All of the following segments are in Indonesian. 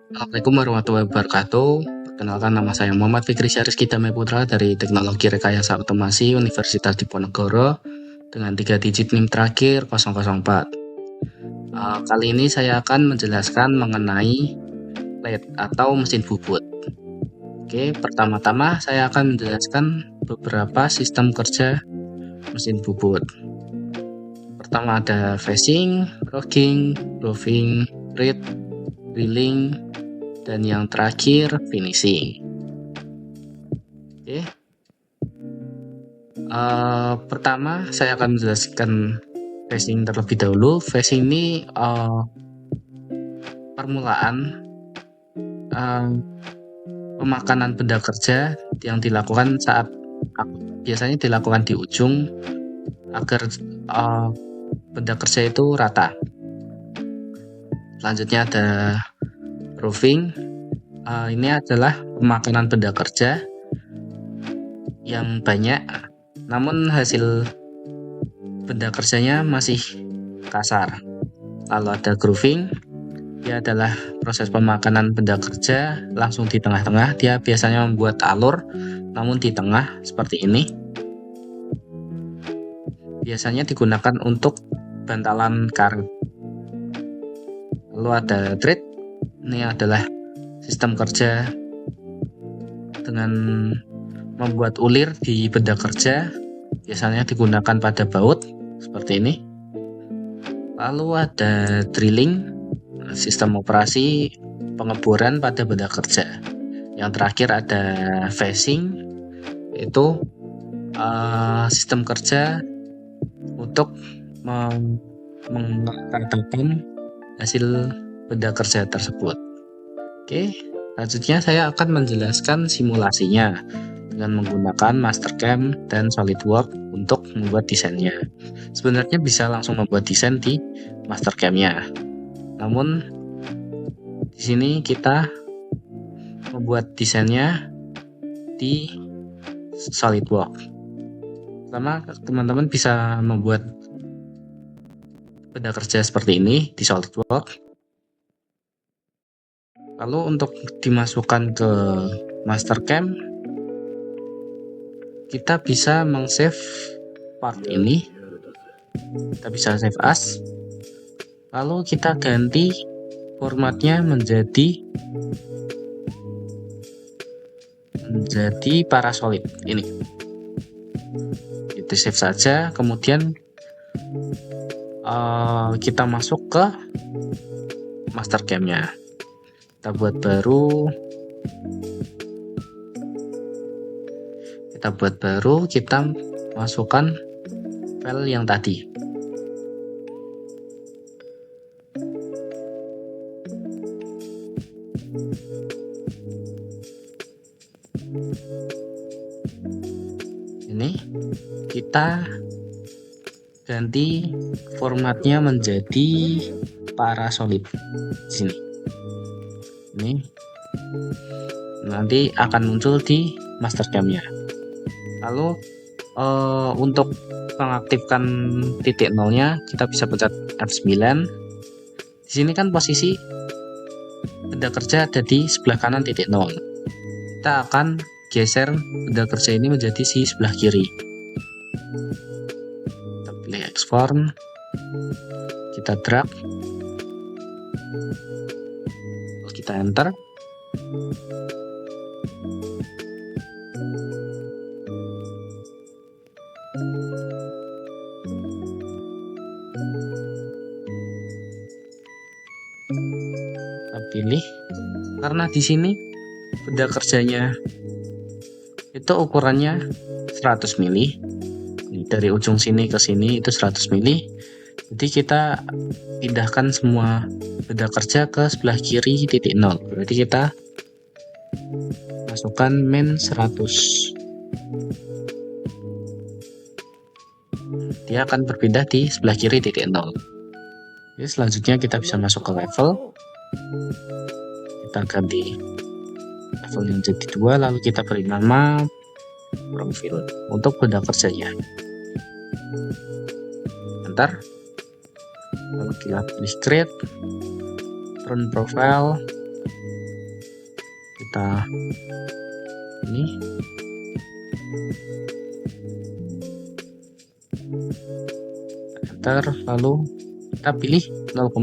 Assalamualaikum warahmatullahi wabarakatuh. Perkenalkan, nama saya Muhammad Fikri Syariski Damai Putra dari Teknologi Rekayasa Otomasi Universitas Diponegoro dengan 3 digit NIM terakhir 004. Kali ini saya akan menjelaskan mengenai LED atau mesin bubut. Oke, pertama-tama saya akan menjelaskan beberapa sistem kerja mesin bubut. Pertama ada phasing, logging, roving, read, drilling, dan yang terakhir finishing. Oke. Pertama saya akan menjelaskan phasing terlebih dahulu. Phasing ini permulaan pemakanan benda kerja yang dilakukan saat biasanya dilakukan di ujung agar benda kerja itu rata. Selanjutnya ada roving. Ini adalah pemakanan benda kerja yang banyak, namun hasil benda kerjanya masih kasar. Lalu ada grooving. Dia adalah proses pemakanan benda kerja langsung di tengah-tengah. Dia biasanya membuat alur, namun di tengah seperti ini. Biasanya digunakan untuk bantalan karet. Lalu ada thread. Ini adalah sistem kerja dengan membuat ulir di benda kerja. Biasanya digunakan pada baut seperti ini. Lalu ada drilling, sistem operasi pengeboran pada benda kerja. Yang terakhir ada phasing, itu sistem kerja untuk meratakan hasil benda kerja tersebut. Oke, selanjutnya saya akan menjelaskan simulasinya dengan menggunakan Mastercam dan SolidWorks untuk membuat desainnya. Sebenarnya bisa langsung membuat desain di Mastercam-nya, namun di sini kita membuat desainnya di SolidWorks. Pertama, teman-teman bisa membuat benda kerja seperti ini di SolidWorks. Lalu untuk dimasukkan ke Mastercam, kita bisa meng-save part ini. Kita bisa save as. Lalu kita ganti formatnya menjadi parasolid ini. Kita save saja, kemudian kita masuk ke Mastercam-nya. Kita buat baru, kita masukkan file yang tadi. Ini kita ganti formatnya menjadi parasolid di sini. Ini nanti akan muncul di Mastercam-nya. Lalu untuk mengaktifkan titik nolnya, kita bisa pencet F9. Di sini kan posisi benda kerja ada di sebelah kanan titik nol. Kita akan geser benda kerja ini menjadi si sebelah kiri. Kita pilih export, kita drag, kita enter. Kita pilih, karena di sini benda kerjanya itu ukurannya 100 mili. Dari ujung sini ke sini itu 100 mili. Jadi kita pindahkan semua benda kerja ke sebelah kiri titik nol. Berarti kita masukkan min 100. Dia akan berpindah di sebelah kiri titik nol. Jadi selanjutnya kita bisa masuk ke level. Kita ganti level yang jadi 2, lalu kita beri nama profil untuk benda kerjanya. Enter. Lalu kita pilih create, run profile, kita ini enter, lalu kita pilih 0,1.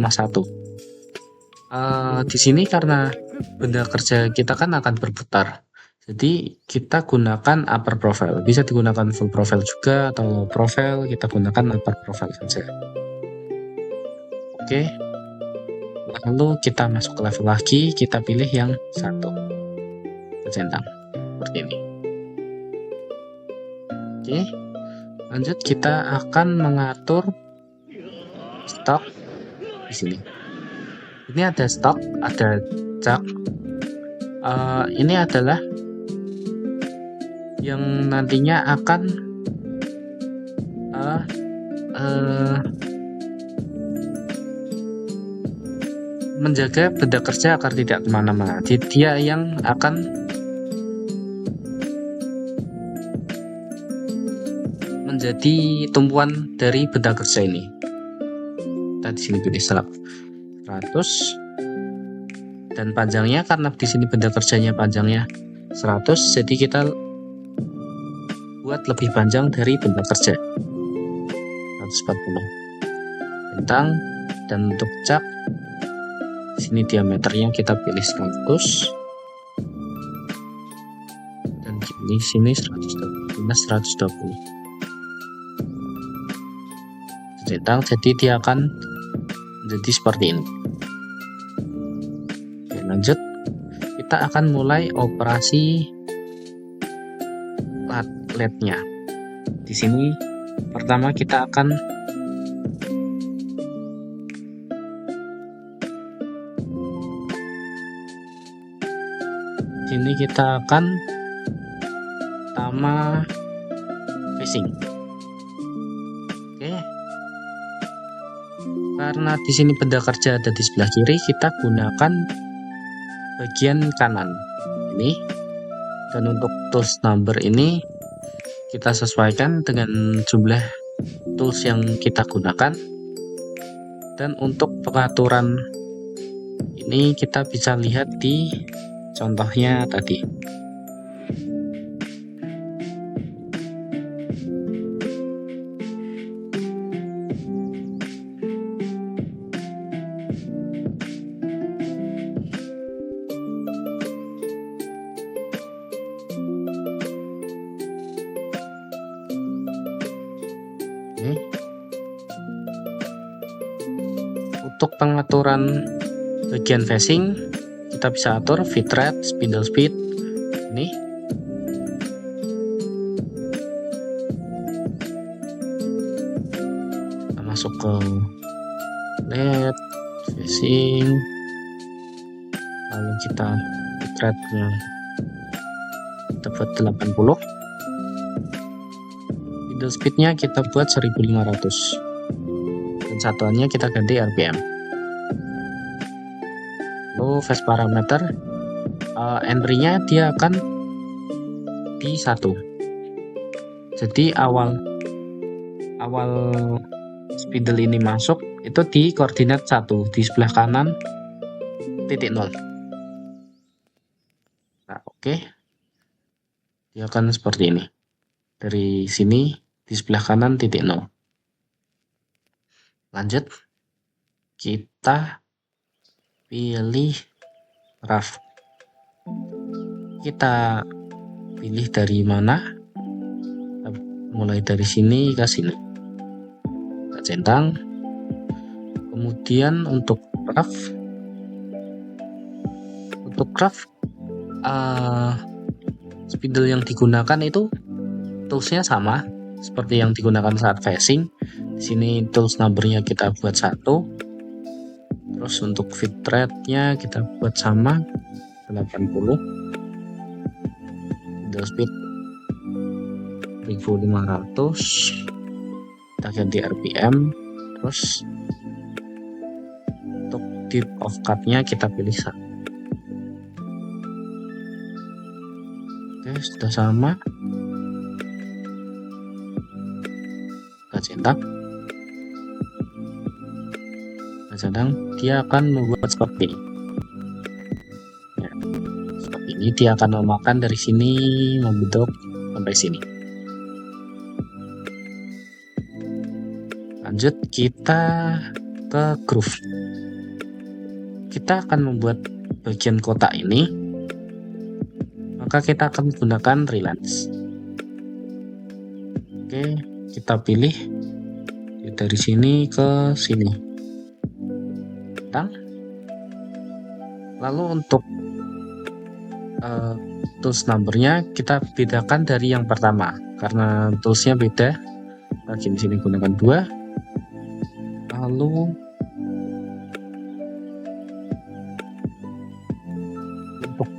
Di sini karena benda kerja kita kan akan berputar, jadi kita gunakan upper profile. Bisa digunakan full profile juga, atau low profile, kita gunakan upper profile saja. Oke, lalu kita masuk ke level lagi, kita pilih yang 1, kita centang seperti ini. Oke, lanjut kita akan mengatur stok di sini. Ini ada stok, ada cak. Ini adalah yang nantinya akan menjaga benda kerja agar tidak kemana-mana. Dia yang akan menjadi tumpuan dari benda kerja ini. Kita di sini pilih 100 dan panjangnya, karena di sini benda kerjanya panjangnya 100, jadi kita buat lebih panjang dari benda kerja 140. Bentang, dan untuk cak di sini diameternya kita pilih 100 dan di sini 120. Centang, jadi dia akan menjadi seperti ini. Oke, lanjut kita akan mulai operasi LED-nya. Di sini pertama kita akan pertama facing. Oke. Karena di sini benda kerja ada di sebelah kiri, kita gunakan bagian kanan ini. Dan untuk tools number ini kita sesuaikan dengan jumlah tools yang kita gunakan. Dan untuk pengaturan ini kita bisa lihat di contohnya tadi. Untuk pengaturan bagian facing, kita bisa atur bitrate, spindle speed. Ini kita masuk ke LED, facing, lalu kita bitrate-nya kita buat 80, spindle speed-nya kita buat 1500. Dan satuannya kita ganti RPM. Lalu phase parameter, entry-nya dia akan di 1. Jadi awal spindle ini masuk itu di koordinat 1, di sebelah kanan titik 0. Nah, oke. Dia akan seperti ini. Dari sini di sebelah kanan titik 0. Lanjut, kita pilih rough. Kita pilih dari mana? Mulai dari sini ke sini. Kita centang. Kemudian untuk rough, spindle yang digunakan itu toolsnya sama seperti yang digunakan saat facing. Di sini tools numbernya kita buat 1. Terus untuk bitrate-nya kita buat sama 80. Spindle speed 1500. Kita ganti RPM. Terus untuk depth of cut-nya kita pilih 1. Oke, sudah sama. Kita centang. Dia akan membuat seperti ini. Ya, seperti ini. Ini dia akan memakan dari sini membentuk sampai sini. Lanjut kita ke groove. Kita akan membuat bagian kotak ini, maka kita akan menggunakan relance. Oke, kita pilih dari sini ke sini. Lalu untuk tools numbernya kita bedakan dari yang pertama karena toolsnya beda. Di sini gunakan 2. Lalu untuk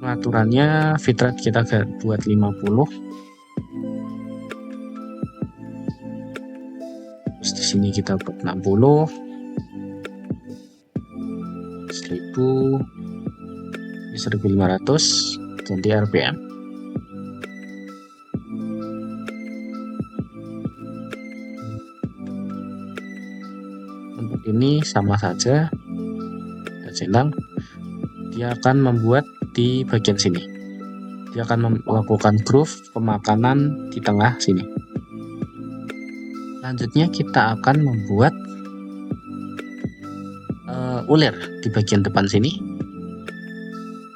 pengaturannya bitrate kita buat 50. Terus di sini kita buat 60. 1000, 1500, ganti RPM. Untuk ini sama saja, kita centang. Dia akan membuat di bagian sini. Dia akan melakukan groove pemakanan di tengah sini. Selanjutnya kita akan membuat ulir di bagian depan sini.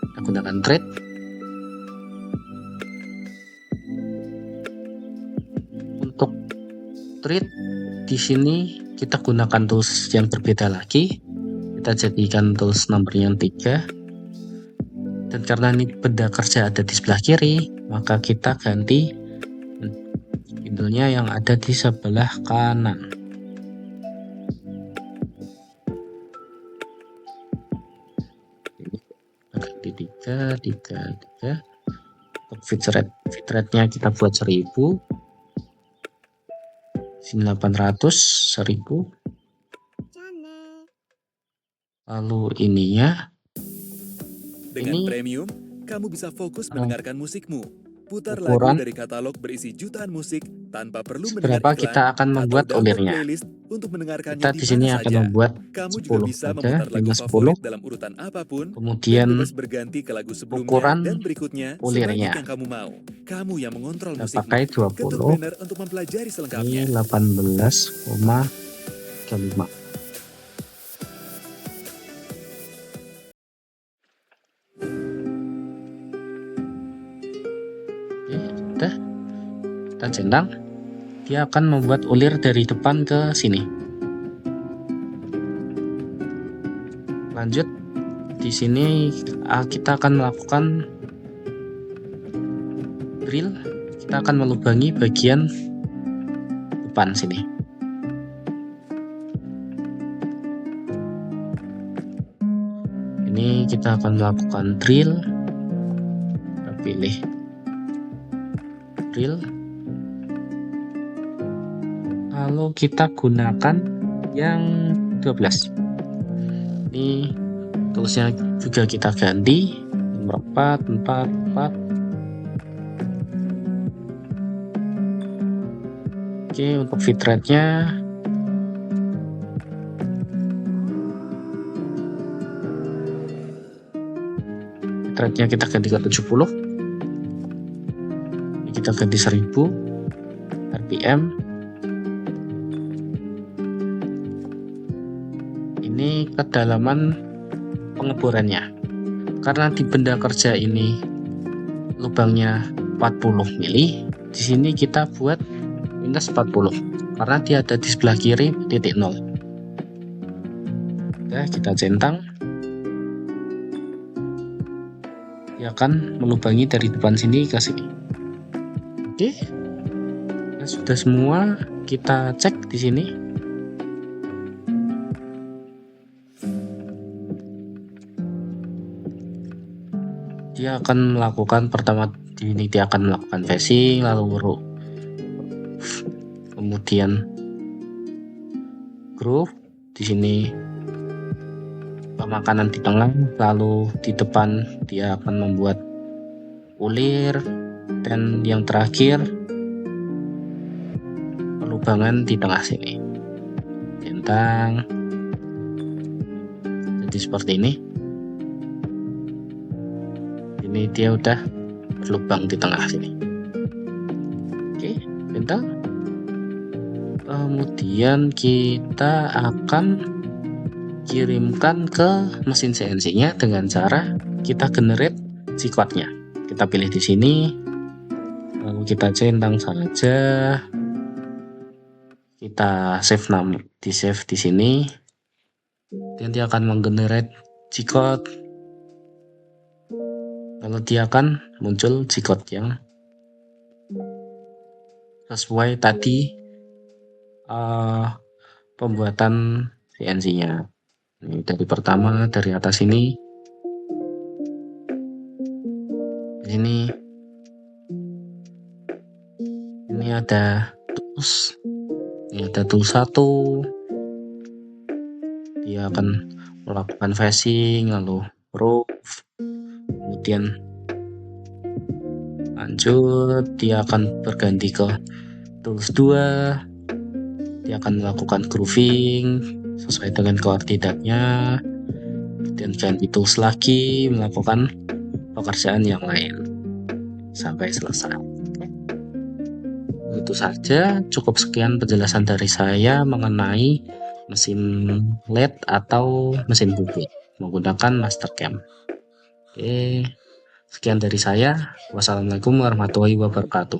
Kita gunakan thread. Untuk thread di sini kita gunakan tools yang berbeda lagi. Kita jadikan tools nomor yang 3. Dan karena ini benda kerja ada di sebelah kiri, maka kita ganti spindle-nya yang ada di sebelah kanan. Ganti 3. Untuk bitrate-nya kita buat 1000, 800, 1000. Lalu ininya, dengan premium, kamu bisa fokus mendengarkan musikmu. Putar ukuran lagu dari katalog berisi jutaan musik tanpa perlu seberapa mendengar iklan kita akan membuat atau download ulirnya. playlist untuk mendengarkannya Kita di di sini mana akan saja. membuat Kamu 10. juga bisa Ada memutar lagu 510. favorit dalam urutan apapun, Kemudian dan bebas berganti ke lagu sebelumnya ukuran dan berikutnya sebanyak ulirnya yang kamu mau. Kamu yang mengontrol kita musikmu. pakai Ketuk 20. banner untuk mempelajari Ini selengkapnya. 18,35. Kita centang. Dia akan membuat ulir dari depan ke sini. Lanjut, di sini kita akan melakukan drill. Kita akan melubangi bagian depan sini. Ini kita akan melakukan drill. Kita pilih drill. Lalu kita gunakan yang 12. Ini toolsnya juga kita ganti nomor 4. Oke, untuk bitrate-nya kita ganti ke 70. Ini kita ganti 1000 RPM. Ini kedalaman pengeborannya. Karena di benda kerja ini lubangnya 40 mili, di sini kita buat minus 40 karena dia ada di sebelah kiri titik 0. Oke, kita centang. Dia akan melubangi dari depan sini ke sini. Oke, nah, sudah semua. Kita cek di sini. Dia akan melakukan pertama ini dia akan melakukan facing, lalu kemudian groove. Di sini pemakanan di tengah, lalu di depan dia akan membuat ulir, dan yang terakhir pelubangan di tengah sini. Centang. Jadi seperti ini. dia udah berlubang di tengah sini. Oke, bentar. Kemudian kita akan kirimkan ke mesin CNC-nya dengan cara kita generate G-code-nya. Kita pilih di sini, lalu kita centang saja, kita di save di sini, dan dia akan menggenerate G-code, lalu dia akan muncul G-code yang sesuai tadi pembuatan CNC-nya. Ini dari pertama, dari atas ini, ini ada tools, ini ada tools 1, dia akan melakukan facing, lalu roof, kemudian lanjut dia akan berganti ke tools 2, dia akan melakukan grooving sesuai dengan koordinatnya, kemudian ganti tools lagi, melakukan pekerjaan yang lain sampai selesai. Itu saja, cukup sekian penjelasan dari saya mengenai mesin LED atau mesin bubut menggunakan Mastercam. Oke, sekian dari saya. Wassalamualaikum warahmatullahi wabarakatuh.